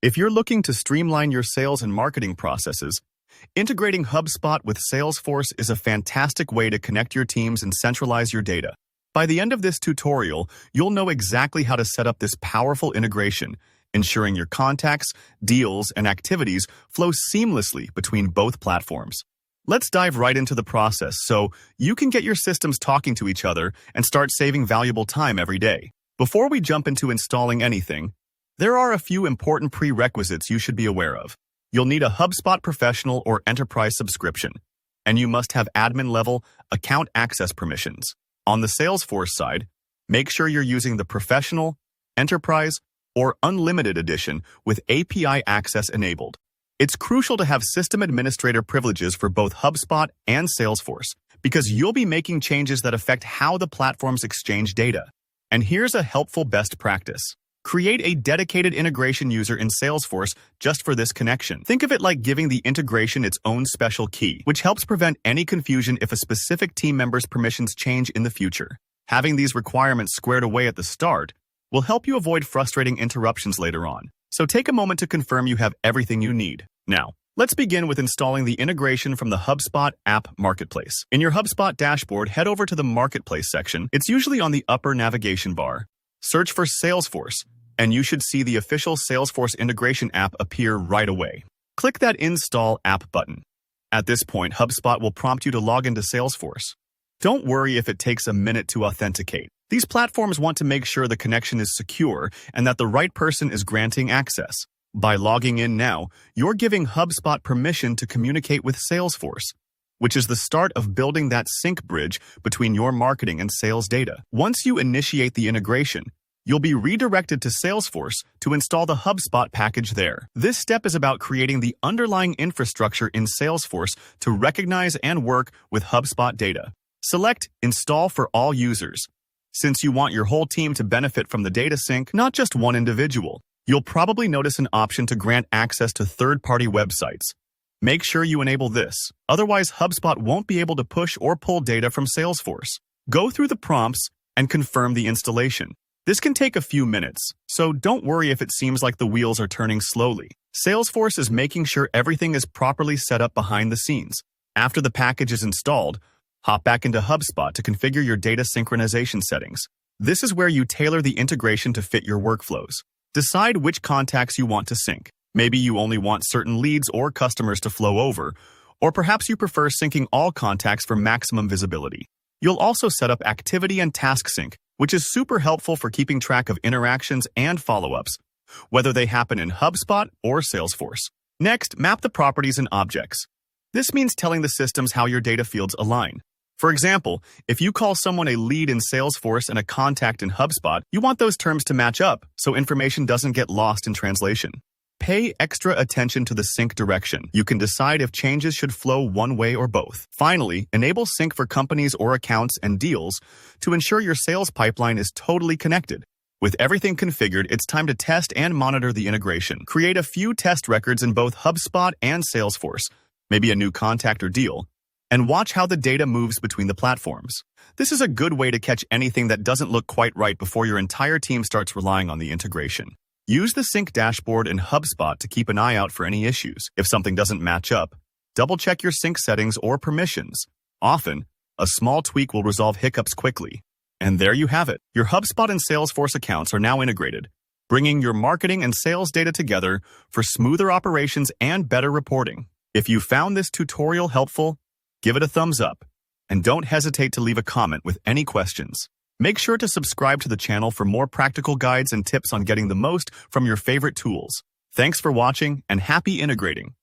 If you're looking to streamline your sales and marketing processes, integrating HubSpot with Salesforce is a fantastic way to connect your teams and centralize your data. By the end of this tutorial, you'll know exactly how to set up this powerful integration, ensuring your contacts, deals, and activities flow seamlessly between both platforms. Let's dive right into the process so you can get your systems talking to each other and start saving valuable time every day. Before we jump into installing anything, there are a few important prerequisites you should be aware of. You'll need a HubSpot Professional or Enterprise subscription, and you must have admin-level account access permissions. On the Salesforce side, make sure you're using the Professional, Enterprise, or Unlimited edition with API access enabled. It's crucial to have system administrator privileges for both HubSpot and Salesforce because you'll be making changes that affect how the platforms exchange data. And here's a helpful best practice. Create a dedicated integration user in Salesforce just for this connection. Think of it like giving the integration its own special key, which helps prevent any confusion if a specific team member's permissions change in the future. Having these requirements squared away at the start will help you avoid frustrating interruptions later on. So take a moment to confirm you have everything you need. Now, let's begin with installing the integration from the HubSpot app marketplace. In your HubSpot dashboard, head over to the marketplace section. It's usually on the upper navigation bar. Search for Salesforce, and you should see the official Salesforce integration app appear right away. Click that Install App button. At this point, HubSpot will prompt you to log into Salesforce. Don't worry if it takes a minute to authenticate. These platforms want to make sure the connection is secure and that the right person is granting access. By logging in now, you're giving HubSpot permission to communicate with Salesforce, which is the start of building that sync bridge between your marketing and sales data. Once you initiate the integration, you'll be redirected to Salesforce to install the HubSpot package there. This step is about creating the underlying infrastructure in Salesforce to recognize and work with HubSpot data. Select Install for all users. Since you want your whole team to benefit from the data sync, not just one individual, you'll probably notice an option to grant access to third-party websites. Make sure you enable this, otherwise HubSpot won't be able to push or pull data from Salesforce. Go through the prompts and confirm the installation. This can take a few minutes, so don't worry if it seems like the wheels are turning slowly. Salesforce is making sure everything is properly set up behind the scenes. After the package is installed, hop back into HubSpot to configure your data synchronization settings. This is where you tailor the integration to fit your workflows. Decide which contacts you want to sync. Maybe you only want certain leads or customers to flow over, or perhaps you prefer syncing all contacts for maximum visibility. You'll also set up activity and task sync, which is super helpful for keeping track of interactions and follow-ups, whether they happen in HubSpot or Salesforce. Next, map the properties and objects. This means telling the systems how your data fields align. For example, if you call someone a lead in Salesforce and a contact in HubSpot, you want those terms to match up so information doesn't get lost in translation. Pay extra attention to the sync direction. You can decide if changes should flow one way or both. Finally, enable sync for companies or accounts and deals to ensure your sales pipeline is totally connected. With everything configured, it's time to test and monitor the integration. Create a few test records in both HubSpot and Salesforce, maybe a new contact or deal, and watch how the data moves between the platforms. This is a good way to catch anything that doesn't look quite right before your entire team starts relying on the integration. Use the sync dashboard in HubSpot to keep an eye out for any issues. If something doesn't match up, double-check your sync settings or permissions. Often, a small tweak will resolve hiccups quickly. And there you have it. Your HubSpot and Salesforce accounts are now integrated, bringing your marketing and sales data together for smoother operations and better reporting. If you found this tutorial helpful, give it a thumbs up, and don't hesitate to leave a comment with any questions. Make sure to subscribe to the channel for more practical guides and tips on getting the most from your favorite tools. Thanks for watching and happy integrating.